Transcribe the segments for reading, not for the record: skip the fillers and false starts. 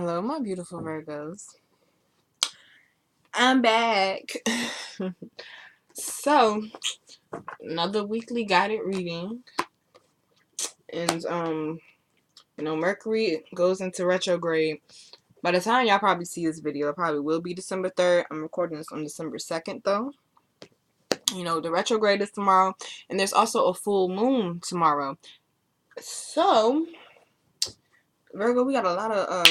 Hello, my beautiful Virgos. I'm back. So, another weekly guided reading. And, Mercury goes into retrograde. By the time y'all probably see this video, it probably will be December 3rd. I'm recording this on December 2nd, though. The retrograde is tomorrow. And there's also a full moon tomorrow. So, Virgo, we got a lot of,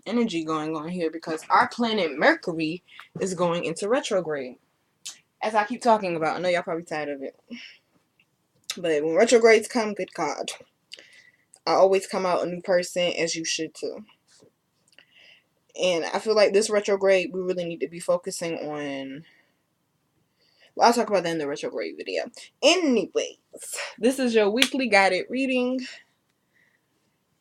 energy going on here because our planet Mercury is going into retrograde. As I keep talking about, I know y'all probably tired of it. But when retrogrades come, good God, I always come out a new person, as you should too. And I feel like this retrograde, we really need to be focusing on. Well, I'll talk about that in the retrograde video. Anyways, this is your weekly guided reading.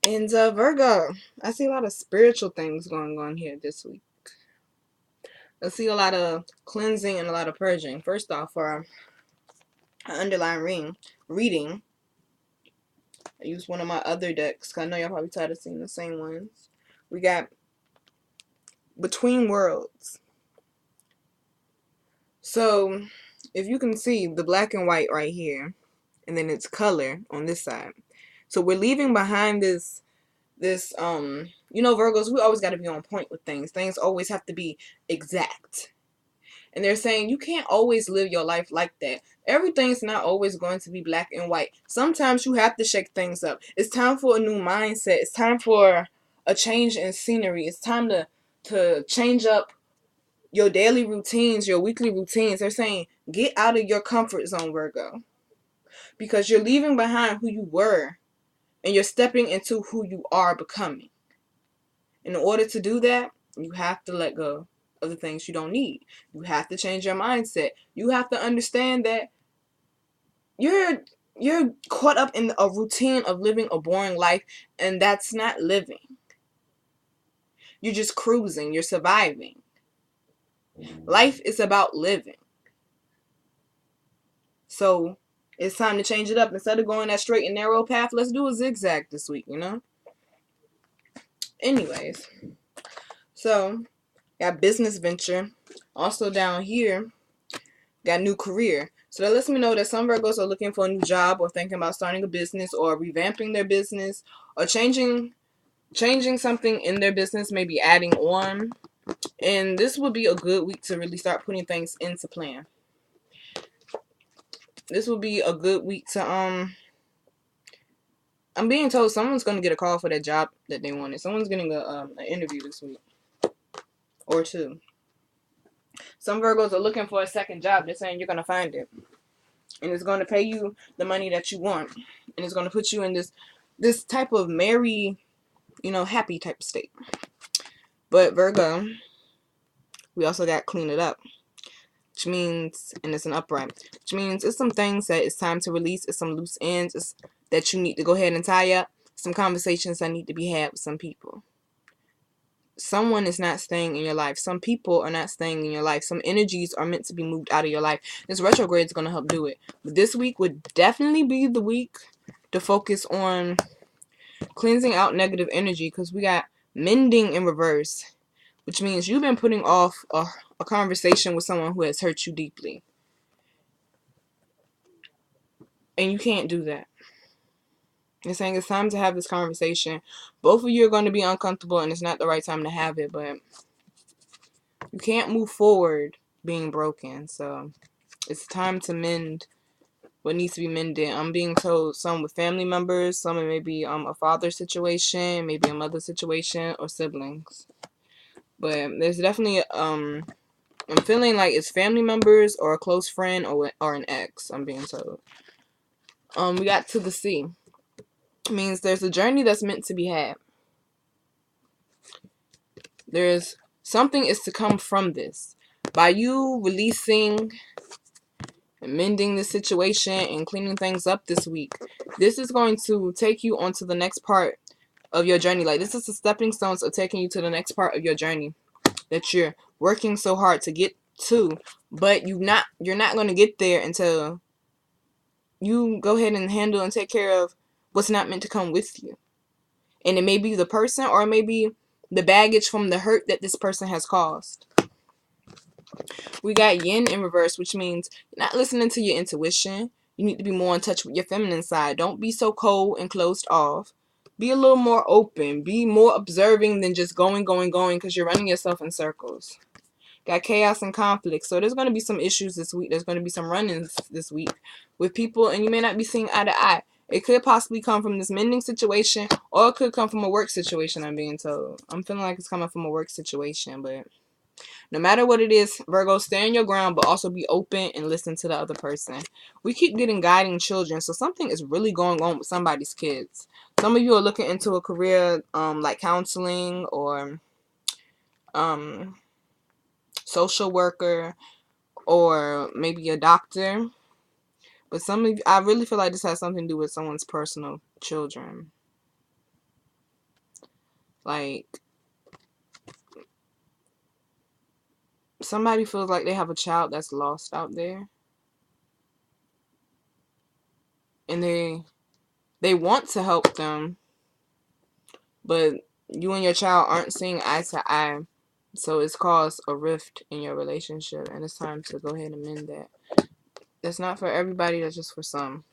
And Virgo, I see a lot of spiritual things going on here this week. I see a lot of cleansing and a lot of purging. First off, for an underlying reading, I use one of my other decks because I know y'all probably tired of seeing the same ones. We got Between Worlds. So, if you can see the black and white right here, and then it's color on this side. So we're leaving behind this Virgos, we always got to be on point with things. Things always have to be exact. And they're saying you can't always live your life like that. Everything's not always going to be black and white. Sometimes you have to shake things up. It's time for a new mindset. It's time for a change in scenery. It's time to change up your daily routines, your weekly routines. They're saying get out of your comfort zone, Virgo. Because you're leaving behind who you were and you're stepping into who you are becoming. In order to do that, you have to let go of the things you don't need. You have to change your mindset. You have to understand that you're caught up in a routine of living a boring life, and that's not living. You're just cruising. You're surviving. Life is about living. So it's time to change it up. Instead of going that straight and narrow path, let's do a zigzag this week, Anyways, so got business venture. Also down here, got new career. So that lets me know that some Virgos are looking for a new job or thinking about starting a business or revamping their business or changing something in their business, maybe adding on. And this would be a good week to really start putting things into plan. This would be a good week to I'm being told someone's going to get a call for that job that they wanted. Someone's getting an interview this week or two. Some Virgos are looking for a second job. They're saying you're going to find it. And it's going to pay you the money that you want. And it's going to put you in this type of merry, happy type of state. But Virgo, we also got clean it up. Which means, and it's an upright, which means it's some things that it's time to release. It's some loose ends that you need to go ahead and tie up. Some conversations that need to be had with some people. Someone is not staying in your life. Some people are not staying in your life. Some energies are meant to be moved out of your life. This retrograde is going to help do it. But this week would definitely be the week to focus on cleansing out negative energy because we got mending in reverse, which means you've been putting off a conversation with someone who has hurt you deeply. And you can't do that. They're saying it's time to have this conversation. Both of you are going to be uncomfortable and it's not the right time to have it, but you can't move forward being broken. So it's time to mend what needs to be mended. I'm being told some with family members, some it may be a father situation, maybe a mother situation, or siblings. But there's definitely I'm feeling like it's family members or a close friend or an ex, I'm being told. We got to the sea. It means there's a journey that's meant to be had. There's something is to come from this. By you releasing and mending the situation and cleaning things up this week, this is going to take you onto the next part of your journey. Like, this is the stepping stones of taking you to the next part of your journey that you're working so hard to get to, but you're not going to get there until you go ahead and handle and take care of what's not meant to come with you. And it may be the person or it may be the baggage from the hurt that this person has caused. We got yin in reverse, which means you're not listening to your intuition. You need to be more in touch with your feminine side. Don't be so cold and closed off. Be a little more open. Be more observing than just going, because you're running yourself in circles. Got chaos and conflict. So there's going to be some issues this week. There's going to be some run-ins this week with people, and you may not be seeing eye to eye. It could possibly come from this mending situation, or it could come from a work situation, I'm being told. I'm feeling like it's coming from a work situation, but no matter what it is, Virgo, stand your ground, but also be open and listen to the other person. We keep getting guiding children, so something is really going on with somebody's kids. Some of you are looking into a career like counseling or social worker or maybe a doctor. But some of you, I really feel like this has something to do with someone's personal children. Like, somebody feels like they have a child that's lost out there. And they want to help them, but you and your child aren't seeing eye to eye. So it's caused a rift in your relationship, and it's time to go ahead and mend that. That's not for everybody, that's just for some.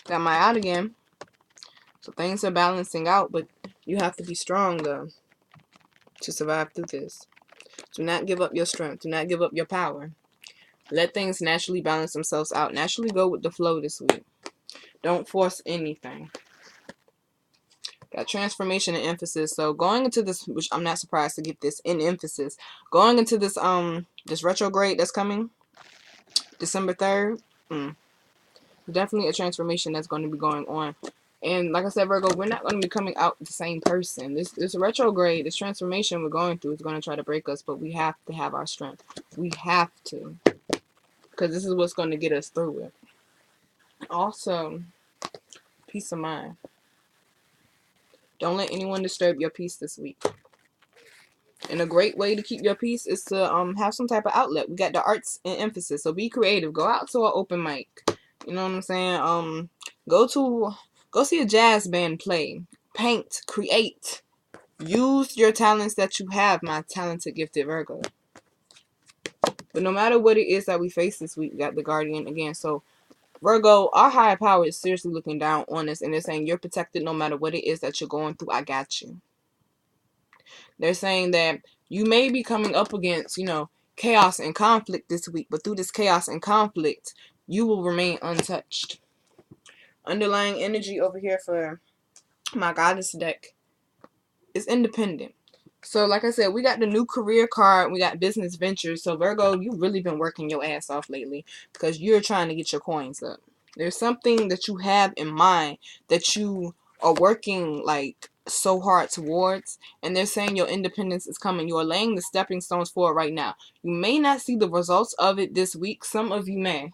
Got my out again. So things are balancing out, but you have to be strong though to survive through this. Do not give up your strength. Do not give up your power. Let things naturally balance themselves out. Naturally go with the flow this week. Don't force anything. Got transformation and emphasis. So going into this, which I'm not surprised to get this in emphasis, going into this this retrograde that's coming December 3rd, definitely a transformation that's going to be going on. And like I said, Virgo, we're not going to be coming out the same person. This retrograde, this transformation we're going through is going to try to break us, but we have to have our strength. We have to, because this is what's going to get us through it. Also, peace of mind. Don't let anyone disturb your peace this week. And a great way to keep your peace is to have some type of outlet. We got the arts and emphasis, so be creative. Go out to an open mic. You know what I'm saying? Go see a jazz band play. Paint, create. Use your talents that you have, my talented, gifted Virgo. But no matter what it is that we face this week, we got the Guardian again. So Virgo, our higher power is seriously looking down on us, and they're saying you're protected no matter what it is that you're going through. I got you. They're saying that you may be coming up against, chaos and conflict this week, but through this chaos and conflict, you will remain untouched. Underlying energy over here for my goddess deck is independent. So like I said, we got the new career card, we got business ventures. So Virgo, you've really been working your ass off lately because you're trying to get your coins up. There's something that you have in mind that you are working like so hard towards, and they're saying your independence is coming. You are laying the stepping stones for it right now. You may not see the results of it this week. Some of you may.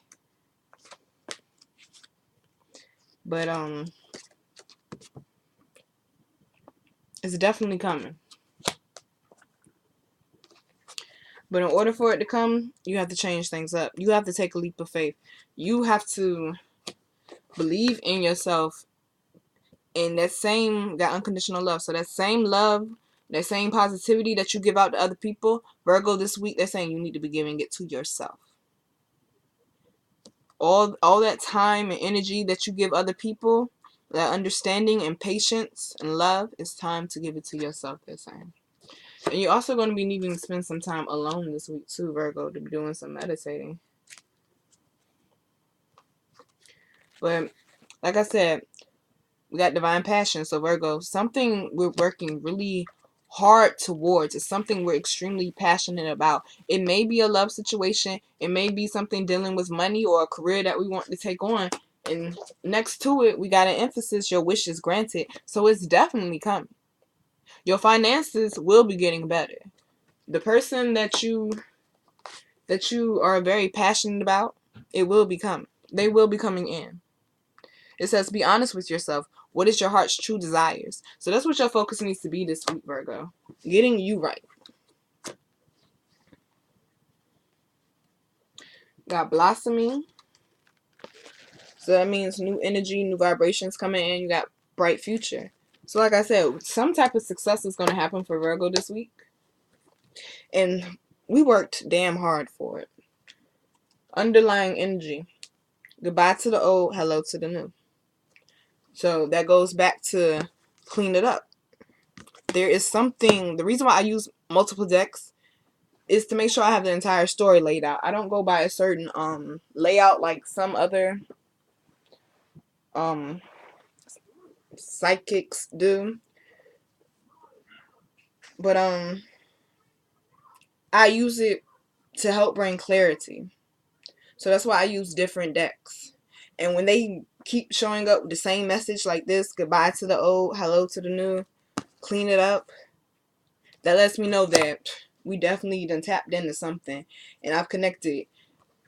But it's definitely coming. But in order for it to come, you have to change things up. You have to take a leap of faith. You have to believe in yourself. And that same, got unconditional love. So that same love, that same positivity that you give out to other people, Virgo, this week, they're saying you need to be giving it to yourself. All that time and energy that you give other people, that understanding and patience and love, it's time to give it to yourself, they're saying. And you're also going to be needing to spend some time alone this week too, Virgo, to be doing some meditating. But like I said, we got divine passion. So Virgo, something we're working really hard towards. It's something we're extremely passionate about. It may be a love situation. It may be something dealing with money or a career that we want to take on. And next to it, we got an emphasis, your wish is granted. So it's definitely coming. Your finances will be getting better. The person that you are very passionate about, it will become. They will be coming in. It says, be honest with yourself. What is your heart's true desires? So that's what your focus needs to be this week, Virgo. Getting you right. Got blossoming. So that means new energy, new vibrations coming in. You got bright future. So like I said, some type of success is going to happen for Virgo this week. And we worked damn hard for it. Underlying energy. Goodbye to the old, hello to the new. So that goes back to clean it up. There is something, the reason why I use multiple decks is to make sure I have the entire story laid out. I don't go by a certain layout like some other um psychics do. But I use it to help bring clarity. So that's why I use different decks. And when they keep showing up with the same message like this, goodbye to the old, hello to the new, clean it up, that lets me know that we definitely done tapped into something. And I've connected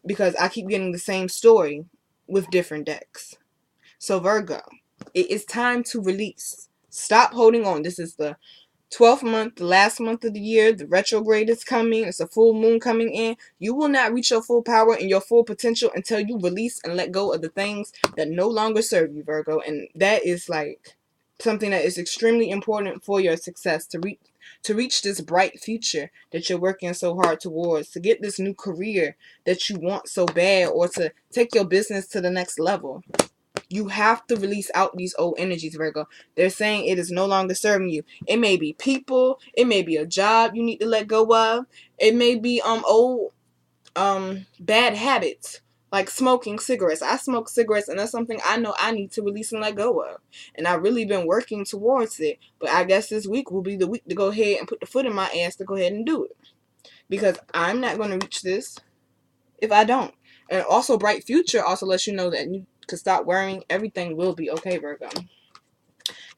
because I keep getting the same story with different decks. So Virgo, it is time to release. Stop holding on. This is the 12th month, the last month of the year. The retrograde is coming. It's a full moon coming in. You will not reach your full power and your full potential until you release and let go of the things that no longer serve you, Virgo. And that is like something that is extremely important for your success, to reach this bright future that you're working so hard towards, to get this new career that you want so bad, or to take your business to the next level. You have to release out these old energies, Virgo. They're saying it is no longer serving you. It may be people. It may be a job you need to let go of. It may be old bad habits like smoking cigarettes. I smoke cigarettes, and that's something I know I need to release and let go of. And I've really been working towards it. But I guess this week will be the week to go ahead and put the foot in my ass to go ahead and do it. Because I'm not going to reach this if I don't. And also, Bright Future also lets you know that you can stop worrying. Everything will be okay, Virgo.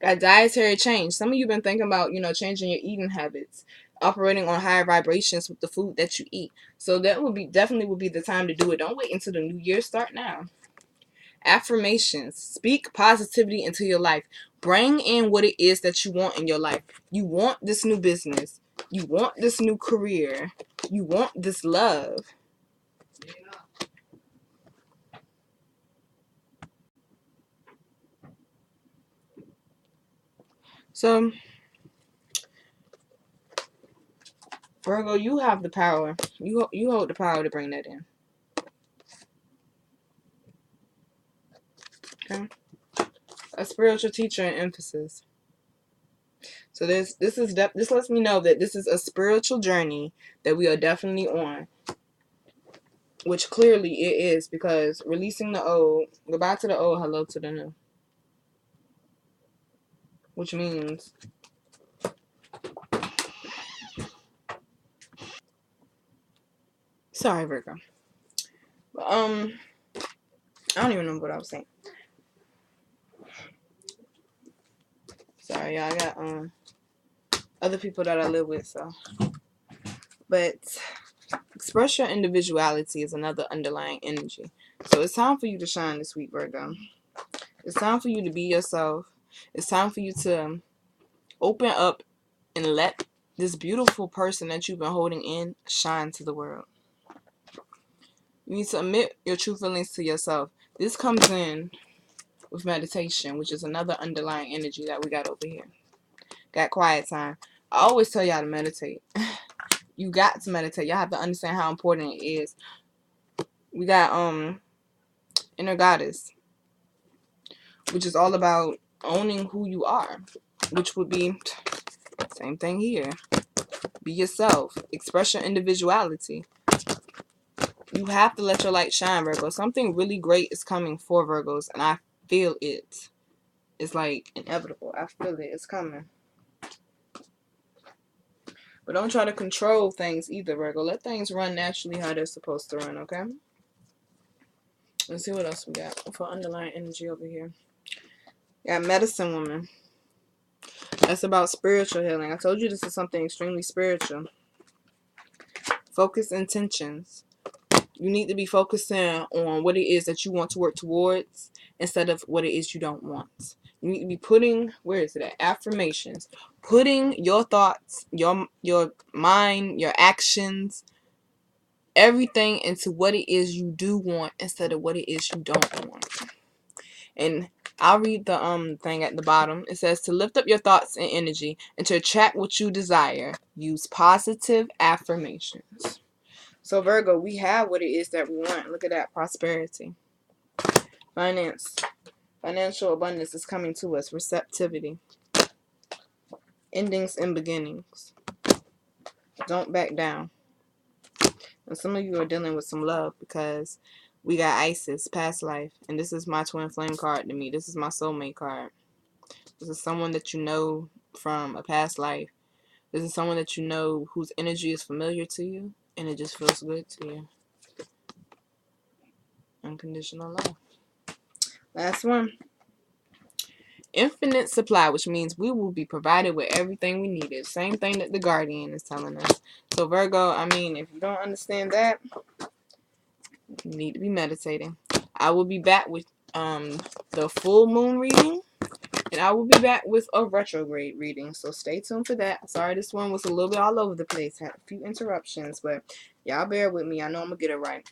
Got dietary change. Some of you been thinking about, changing your eating habits, operating on higher vibrations with the food that you eat. So that definitely would be the time to do it. Don't wait until the new year. Start now. Affirmations. Speak positivity into your life. Bring in what it is that you want in your life. You want this new business. You want this new career. You want this love. So, Virgo, you have the power. You hold the power to bring that in. Okay? A spiritual teacher in emphasis. So this lets me know that this is a spiritual journey that we are definitely on, which clearly it is, because releasing the old, goodbye to the old, hello to the new, which means sorry, Virgo. But, I don't even know what I was saying. Sorry, y'all. I got other people that I live with, so. But express your individuality is another underlying energy. So it's time for you to shine this week, Virgo. It's time for you to be yourself. It's time for you to open up and let this beautiful person that you've been holding in shine to the world. You need to admit your true feelings to yourself. This comes in with meditation, which is another underlying energy that we got over here. Got quiet time. I always tell y'all to meditate. You got to meditate. Y'all have to understand how important it is. We got inner goddess, which is all about owning who you are, which would be same thing here. Be yourself. Express your individuality. You have to let your light shine, Virgo. Something really great is coming for Virgos, and I feel it. It's like inevitable. I feel it. It's coming. But don't try to control things either, Virgo. Let things run naturally how they're supposed to run, okay? Let's see what else we got for underlying energy over here. Got medicine woman. That's about spiritual healing. I told you this is something extremely spiritual. Focus intentions. You need to be focusing on what it is that you want to work towards instead of what it is you don't want. You need to be putting, where is it at? Affirmations. Putting your thoughts, your mind, your actions, everything into what it is you do want instead of what it is you don't want. And I'll read the thing at the bottom. It says to lift up your thoughts and energy and to attract what you desire. Use positive affirmations. So Virgo, we have what it is that we want. Look at that, prosperity. Finance. Financial abundance is coming to us. Receptivity. Endings and beginnings. Don't back down. And some of you are dealing with some love because we got Isis, past life. And this is my twin flame card to me. This is my soulmate card. This is someone that you know from a past life. This is someone that you know whose energy is familiar to you. And it just feels good to you. Unconditional love. Last one. Infinite supply, which means we will be provided with everything we needed. Same thing that the Guardian is telling us. So Virgo, I mean, if you don't understand that, you need to be meditating. I will be back with the full moon reading, and I will be back with a retrograde reading. So stay tuned for that. Sorry this one was a little bit all over the place. Had a few interruptions, but y'all bear with me. I know I'm gonna get it right.